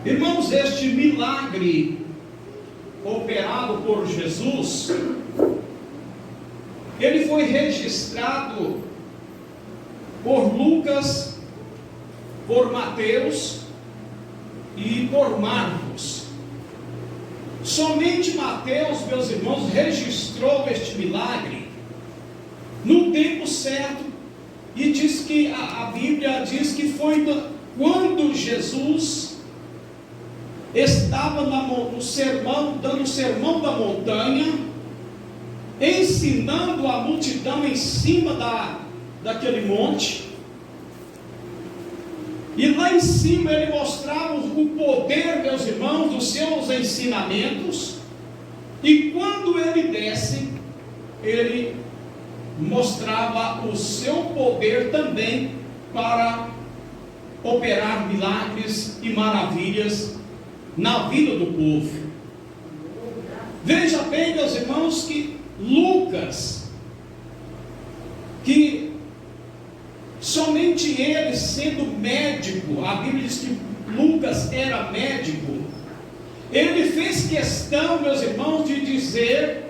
Irmãos, este milagre operado por Jesus, ele foi registrado por Lucas, por Mateus e por Marcos. Somente Mateus, meus irmãos, registrou este milagre no tempo certo, e diz que a Bíblia diz que foi quando Jesus estava no sermão, dando o sermão da montanha, ensinando a multidão em cima daquele monte. E lá em cima ele mostrava o poder, meus irmãos, dos seus ensinamentos. E quando ele desce, ele mostrava o seu poder também para operar milagres e maravilhas na vida do povo. Veja bem, meus irmãos, que Lucas, que somente ele sendo médico, a Bíblia diz que Lucas era médico, ele fez questão, meus irmãos, de dizer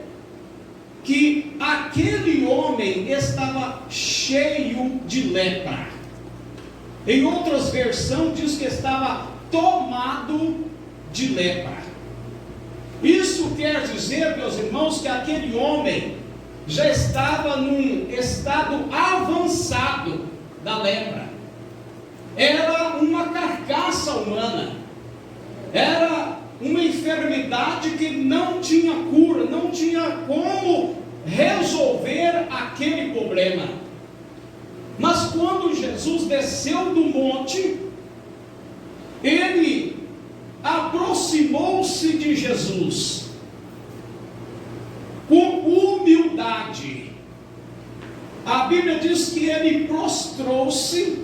que aquele homem estava cheio de lepra. Em outras versões diz que estava tomado de lepra. Isso quer dizer, meus irmãos, que aquele homem já estava num estado avançado da lepra. Era uma carcaça humana, era uma enfermidade que não tinha cura, não tinha como resolver aquele problema. Mas quando Jesus desceu do monte, ele aproximou-se de Jesus com humildade. A Bíblia diz que ele prostrou-se,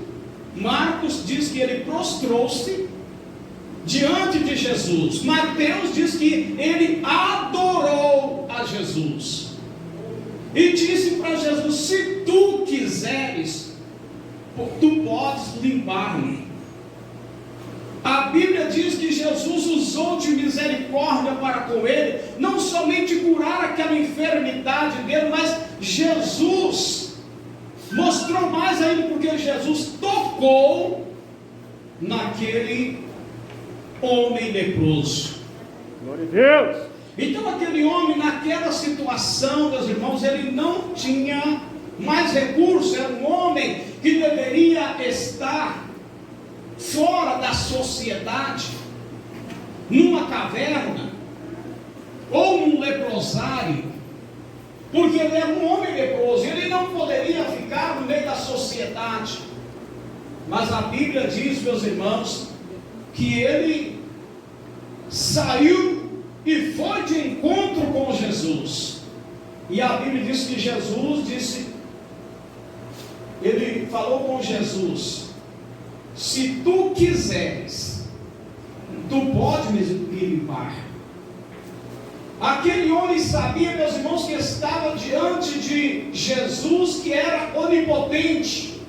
Marcos diz que ele prostrou-se diante de Jesus. Mateus diz que ele adorou a Jesus e disse para Jesus: se tu quiseres, tu podes limpar-me. A Bíblia diz que Jesus usou de misericórdia para com ele, não somente curar aquela enfermidade dele, mas Jesus mostrou mais ainda, porque Jesus tocou naquele homem leproso. Glória a Deus. Então aquele homem, naquela situação, meus irmãos, ele não tinha mais recursos. Era um homem que deveria estar fora da sociedade, numa caverna ou num leprosário, porque ele era um homem leproso, ele não poderia ficar no meio da sociedade. Mas a Bíblia diz, meus irmãos, que ele saiu e foi de encontro com Jesus. E a Bíblia diz que Jesus disse, ele falou com Jesus: se tu quiseres, tu podes me limpar. Aquele homem sabia, meus irmãos, que estava diante de Jesus, que era onipotente,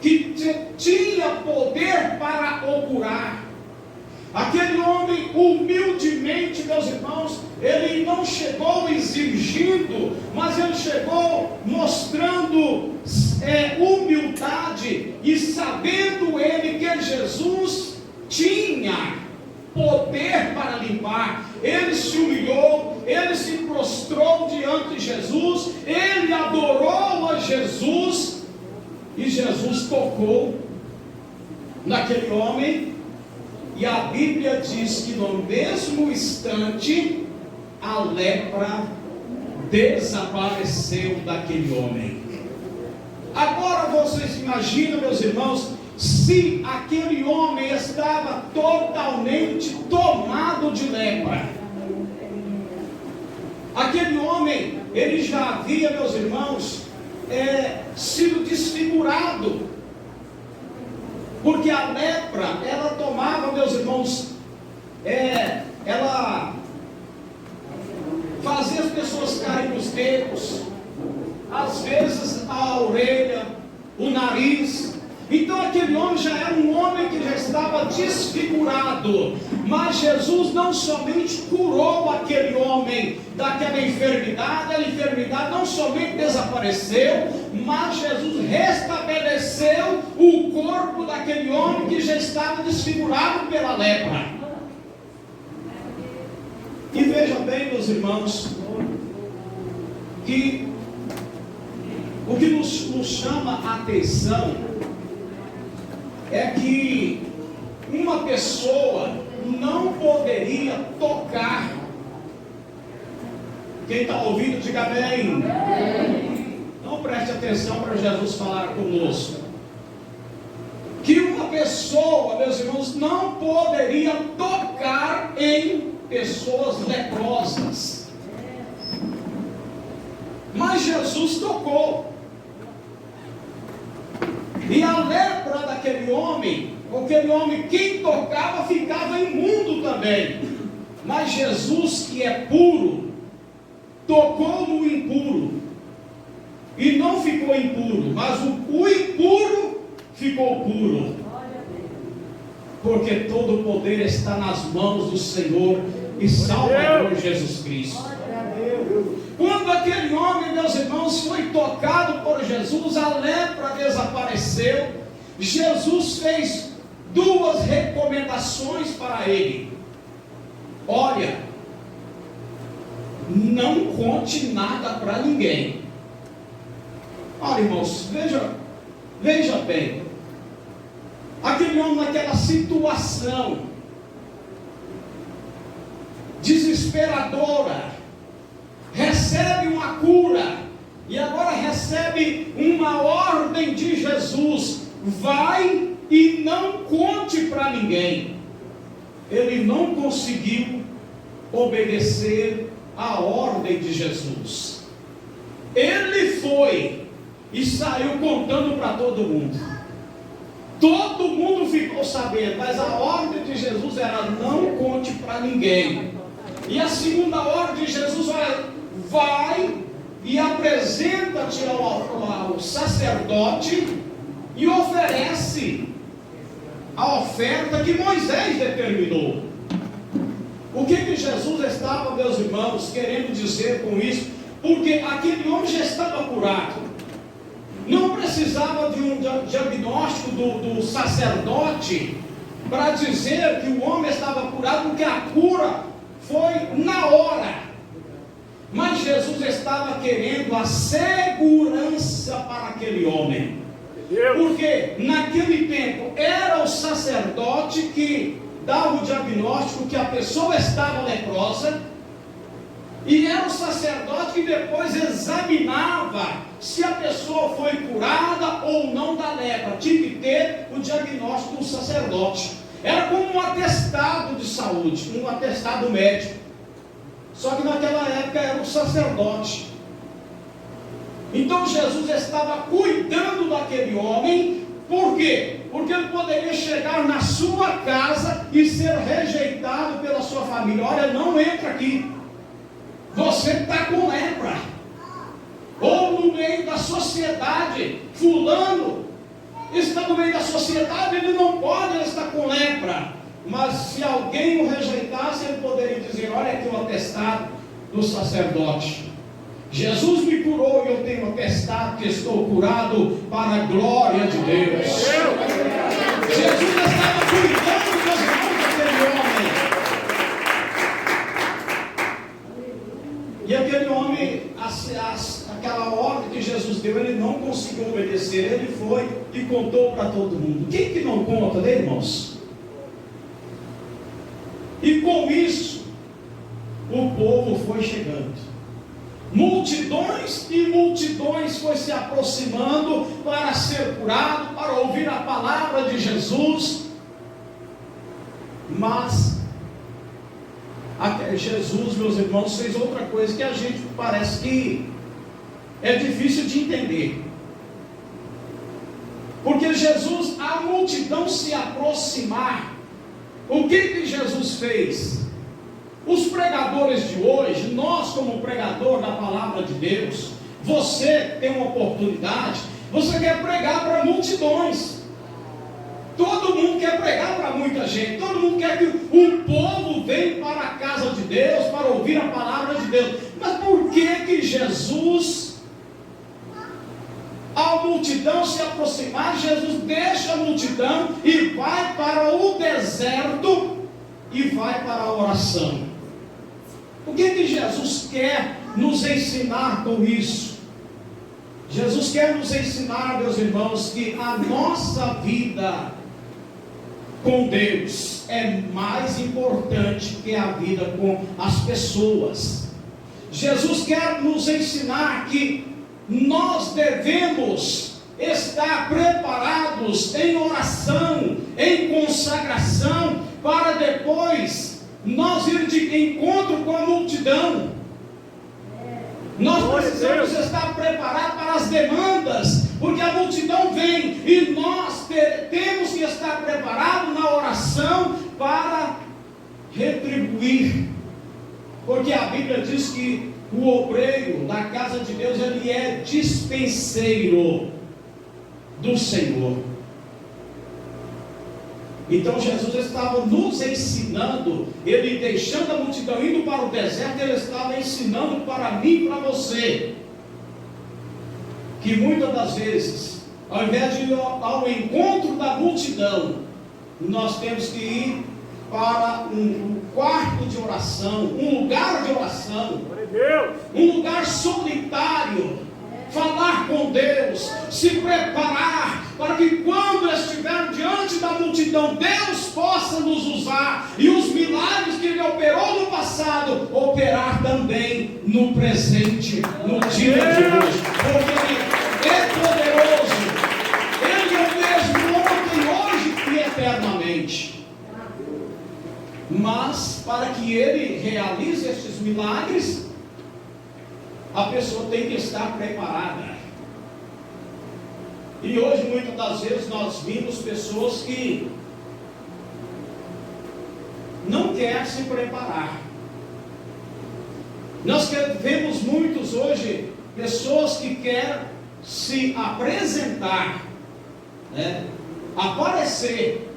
que tinha poder para o curar. Aquele homem, humildemente, meus irmãos, ele não chegou exigindo, mas ele chegou mostrando humildade, e sabendo ele que Jesus tinha poder para limpar, ele se humilhou, ele se prostrou diante de Jesus, ele adorou a Jesus, e Jesus tocou naquele homem. E a Bíblia diz que no mesmo instante a lepra desapareceu daquele homem. Agora vocês imaginam, meus irmãos, se aquele homem estava totalmente tomado de lepra. Aquele homem, ele já havia, meus irmãos, sido desfigurado. Porque a lepra, ela tomava, meus irmãos, ela fazia as pessoas caírem nos dedos, às vezes a orelha, o nariz. Então aquele homem já era um homem que já estava desfigurado. Mas Jesus não somente curou aquele homem daquela enfermidade, a enfermidade não somente desapareceu, mas Jesus restabeleceu o corpo daquele homem que já estava desfigurado pela lepra. E veja bem, meus irmãos, que o que nos chama a atenção é que uma pessoa não poderia tocar. Quem está ouvindo, diga amém. Não preste atenção para Jesus falar conosco. Que uma pessoa, meus irmãos, não poderia tocar em pessoas leprosas. Mas Jesus tocou. E a lepra daquele homem, aquele homem, quem tocava ficava imundo também. Mas Jesus, que é puro, tocou no impuro. E não ficou impuro, mas o impuro ficou puro. Porque todo o poder está nas mãos do Senhor e Salvador Jesus Cristo. Quando aquele homem, meus irmãos, foi tocado por Jesus, a lepra desapareceu. Jesus fez duas recomendações para ele. Olha, não conte nada para ninguém. Olha, irmãos, veja bem. Aquele homem naquela situação desesperadora, recebe uma cura, e agora recebe uma ordem de Jesus: vai e não conte para ninguém. Ele não conseguiu obedecer a ordem de Jesus. Ele foi e saiu contando para todo mundo. Todo mundo ficou sabendo, mas a ordem de Jesus era: não conte para ninguém. E a segunda ordem de Jesus era: vai e apresenta-te ao sacerdote e oferece a oferta que Moisés determinou. O que Jesus estava, meus irmãos, querendo dizer com isso? Porque aquele homem já estava curado. Não precisava de um diagnóstico do sacerdote para dizer que o homem estava curado, porque a cura foi na hora. Mas Jesus estava querendo a segurança para aquele homem. Porque naquele tempo era o sacerdote que dava o diagnóstico que a pessoa estava leprosa, e era o sacerdote que depois examinava se a pessoa foi curada ou não da lepra. Tinha que ter o diagnóstico do sacerdote. Era como um atestado de saúde, um atestado médico. Só que naquela época era o sacerdote. Então Jesus estava cuidando daquele homem. Por quê? Porque ele poderia chegar na sua casa e ser rejeitado pela sua família. Olha, não entra aqui, você está com lepra. Ou no meio da sociedade, fulano está no meio da sociedade, ele não pode, ele está com lepra. Mas se alguém o rejeitasse, ele poderia dizer: olha aqui o atestado do sacerdote. Jesus me curou e eu tenho atestado que estou curado para a glória de Deus. Jesus estava cuidando dos irmãos daquele homem. E aquele homem, aquela ordem que Jesus deu, ele não conseguiu obedecer. Ele foi e contou para todo mundo. Quem que não conta, né, irmãos? E com isso, o povo foi chegando. Multidões e multidões foi se aproximando para ser curado, para ouvir a palavra de Jesus. Mas Jesus, meus irmãos, fez outra coisa que a gente parece que é difícil de entender. Porque Jesus, a multidão se aproximar, o que Jesus fez? Os pregadores de hoje, nós como pregador da palavra de Deus, você tem uma oportunidade, você quer pregar para multidões. Todo mundo quer pregar para muita gente, todo mundo quer que o povo venha para a casa de Deus, para ouvir a palavra de Deus. Mas por que Jesus, a multidão se aproximar, Jesus deixa a multidão e vai para o deserto e vai para a oração? O que Jesus quer nos ensinar com isso? Jesus quer nos ensinar, meus irmãos, que a nossa vida com Deus é mais importante que a vida com as pessoas. Jesus quer nos ensinar que nós devemos estar preparados em oração, em consagração, para depois nós ir de encontro com a multidão. Nós precisamos estar preparados para as demandas, porque a multidão vem e nós temos que estar preparados na oração para retribuir, porque a Bíblia diz que o obreiro da casa de Deus, ele é dispenseiro do Senhor. Então Jesus estava nos ensinando, ele deixando a multidão, indo para o deserto, ele estava ensinando para mim e para você, que muitas das vezes, ao invés de ir ao encontro da multidão, nós temos que ir para um quarto de oração, um lugar de oração, um lugar solitário, falar com Deus, se preparar, para que quando estiver diante da multidão, Deus possa nos usar, e os milagres que Ele operou no passado, operar também no presente, no dia de hoje, porque Ele é poderoso, Ele é o mesmo ontem, hoje e eternamente. Mas para que Ele realize estes milagres, a pessoa tem que estar preparada. E hoje, muitas das vezes, nós vimos pessoas que não querem se preparar. Nós vemos muitos hoje, pessoas que querem se apresentar, né? Aparecer.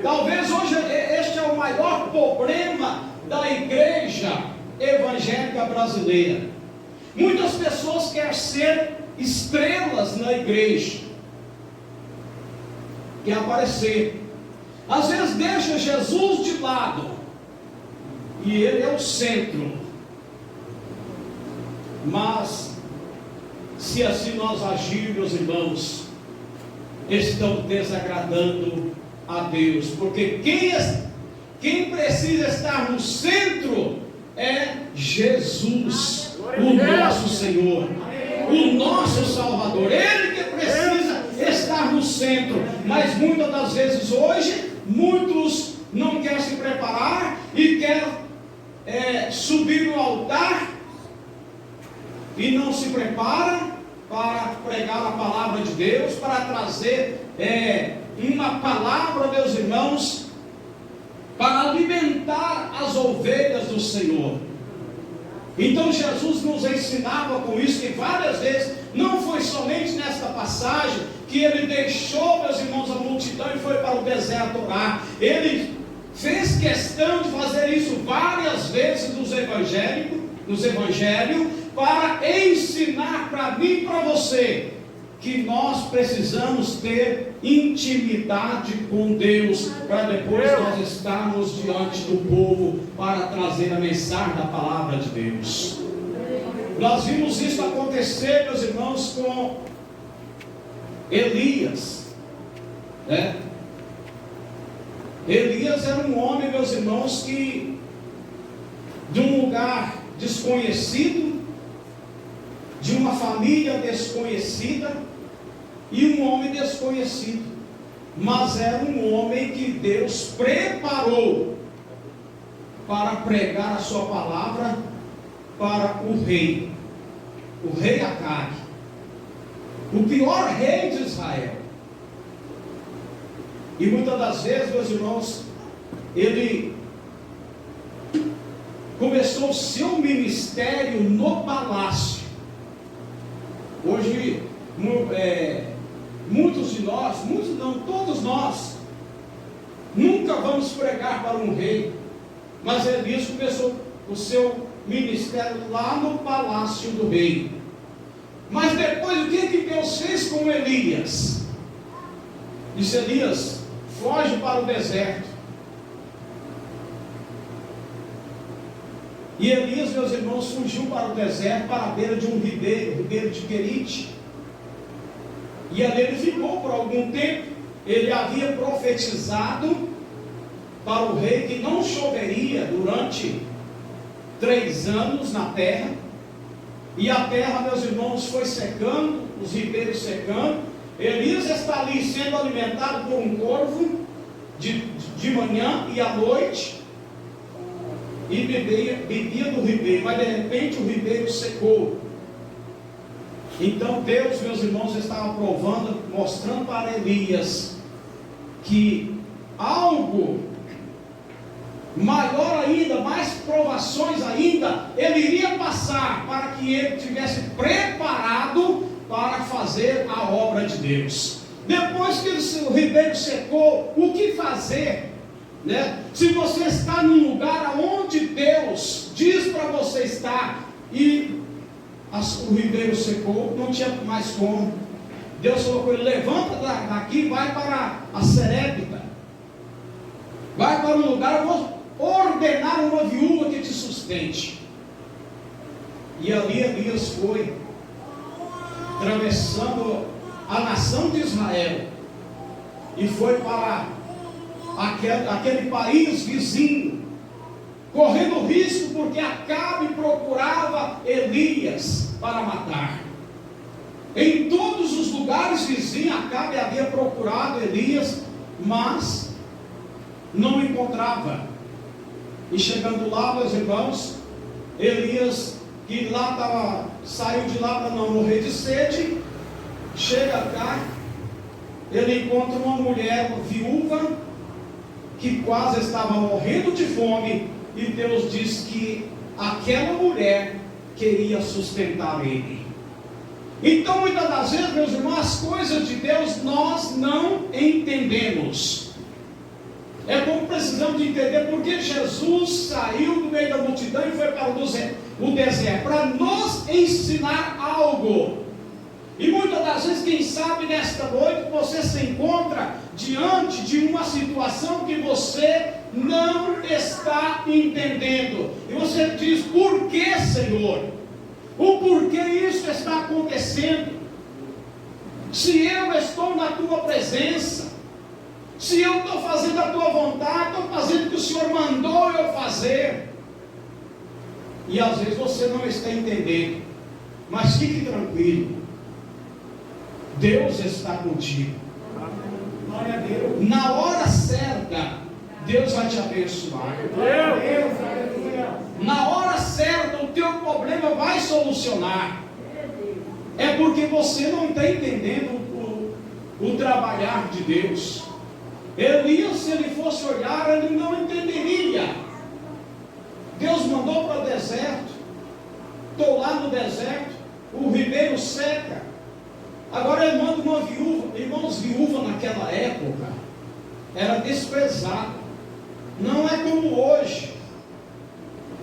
Talvez hoje este é o maior problema da igreja evangélica brasileira. Muitas pessoas querem ser estrelas na igreja, quer aparecer, às vezes deixa Jesus de lado, e Ele é o centro. Mas se assim nós agirmos, irmãos, estamos desagradando a Deus, porque quem precisa estar no centro é Jesus, o nosso Senhor, o nosso Salvador. Ele que precisa estar no centro. Mas muitas das vezes hoje, muitos não querem se preparar e querem subir no altar e não se preparam para pregar a palavra de Deus, para trazer uma palavra, meus irmãos, para alimentar as ovelhas do Senhor. Então Jesus nos ensinava com isso, que várias vezes, não foi somente nesta passagem que Ele deixou, meus irmãos, a multidão e foi para o deserto orar. Ele fez questão de fazer isso várias vezes nos evangelhos, para ensinar para mim e para você que nós precisamos ter intimidade com Deus, para depois nós estarmos diante do povo para trazer a mensagem da palavra de Deus. Nós vimos isso acontecer, meus irmãos, com Elias, né? Elias era um homem, meus irmãos, que de um lugar desconhecido, de uma família desconhecida, e um homem desconhecido, mas era um homem que Deus preparou para pregar a sua palavra para o rei Acabe, o pior rei de Israel. E muitas das vezes, meus irmãos, ele começou o seu ministério no palácio. Hoje, muitos de nós, muitos não, todos nós, Nunca vamos pregar para um rei. Mas Elias começou o seu ministério lá no palácio do rei. Mas depois, o que Deus fez com Elias? Disse: Elias, foge para o deserto. E Elias, meus irmãos, fugiu para o deserto, para a beira de um ribeiro, ribeiro de Querite. E ali ele ficou por algum tempo. Ele havia profetizado para o rei que não choveria durante 3 anos na terra. E a terra, meus irmãos, foi secando, os ribeiros secando. Elias está ali sendo alimentado por um corvo de manhã e à noite. E bebia do ribeiro, mas de repente o ribeiro secou. Então Deus, meus irmãos, estava provando, mostrando para Elias que algo maior ainda, mais provações ainda, ele iria passar para que ele estivesse preparado para fazer a obra de Deus. Depois que o ribeiro secou, o que fazer? Se você está num lugar onde Deus diz para você estar e o ribeiro secou, não tinha mais como. Deus falou com ele: levanta daqui, vai para a Serepta, vai para um lugar, eu vou ordenar uma viúva que te sustente. E ali Elias foi, atravessando a nação de Israel, e foi para aquele país vizinho, correndo risco, porque Acabe procurava Elias para matar. Em todos os lugares vizinhos, Acabe havia procurado Elias, mas não encontrava. E chegando lá, meus irmãos, Elias, que lá saiu de lá para não morrer de sede, chega cá, ele encontra uma mulher viúva, que quase estava morrendo de fome, e Deus diz que aquela mulher queria sustentar ele. Então, muitas das vezes, meus irmãos, as coisas de Deus nós não entendemos. É como precisamos de entender porque Jesus saiu do meio da multidão e foi para o deserto, para nos ensinar algo. E muitas das vezes, quem sabe nesta noite, você se encontra diante de uma situação que você não está entendendo. E você diz: por que, Senhor? O porquê isso está acontecendo? Se eu estou na tua presença, se eu estou fazendo a tua vontade, estou fazendo o que o Senhor mandou eu fazer. E às vezes você não está entendendo, mas fique tranquilo, Deus está contigo. Glória a Deus. Na hora certa, Deus vai te abençoar. Na hora certa, o teu problema vai solucionar. É porque você não está entendendo o trabalhar de Deus. Elias, se ele fosse olhar, ele não entenderia. Deus mandou para o deserto. Estou lá no deserto, o ribeiro seca. Agora ele manda uma viúva. Irmãos, viúva naquela época era desprezada. Não é como hoje,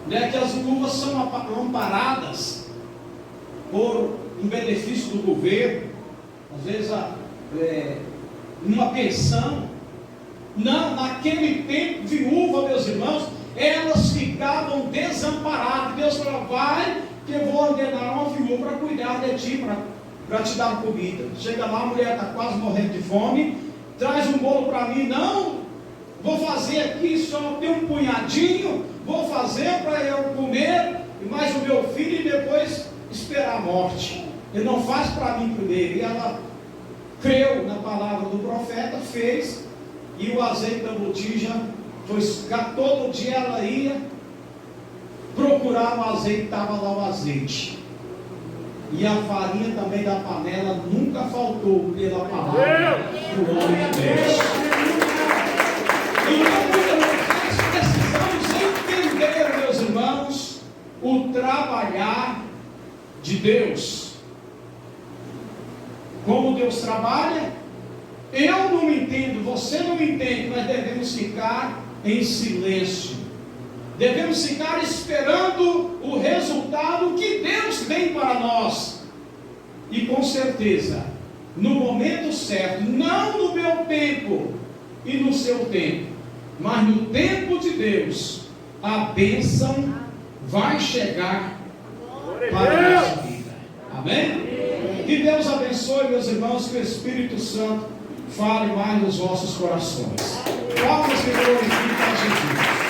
que as viúvas são amparadas por um benefício do governo, às vezes uma pensão. Não, naquele tempo, viúva, meus irmãos, elas ficavam desamparadas. Deus falou: vai, que eu vou ordenar uma viúva para cuidar de ti, para te dar comida. Chega lá, a mulher está quase morrendo de fome, traz um bolo para mim. Não, vou fazer aqui, só tem um punhadinho, vou fazer para eu comer, e mais o meu filho, e depois esperar a morte. Ele não faz para mim primeiro. E ela creu na palavra do profeta, fez. E o azeite da botija, todo dia ela ia procurar o azeite, estava lá o azeite. E a farinha também da panela nunca faltou pela palavra do homem de Deus. Então, nós precisamos entender, meus irmãos, o trabalhar de Deus. Como Deus trabalha? Eu não entendo, você não entende, mas devemos ficar em silêncio. Devemos ficar esperando o resultado que Deus tem para nós. E com certeza, no momento certo, não no meu tempo e no seu tempo, mas no tempo de Deus, a bênção vai chegar para a nossa vida. Amém? Que Deus abençoe, meus irmãos, que o Espírito Santo fale mais nos vossos corações. Palmas e glorifica a Jesus.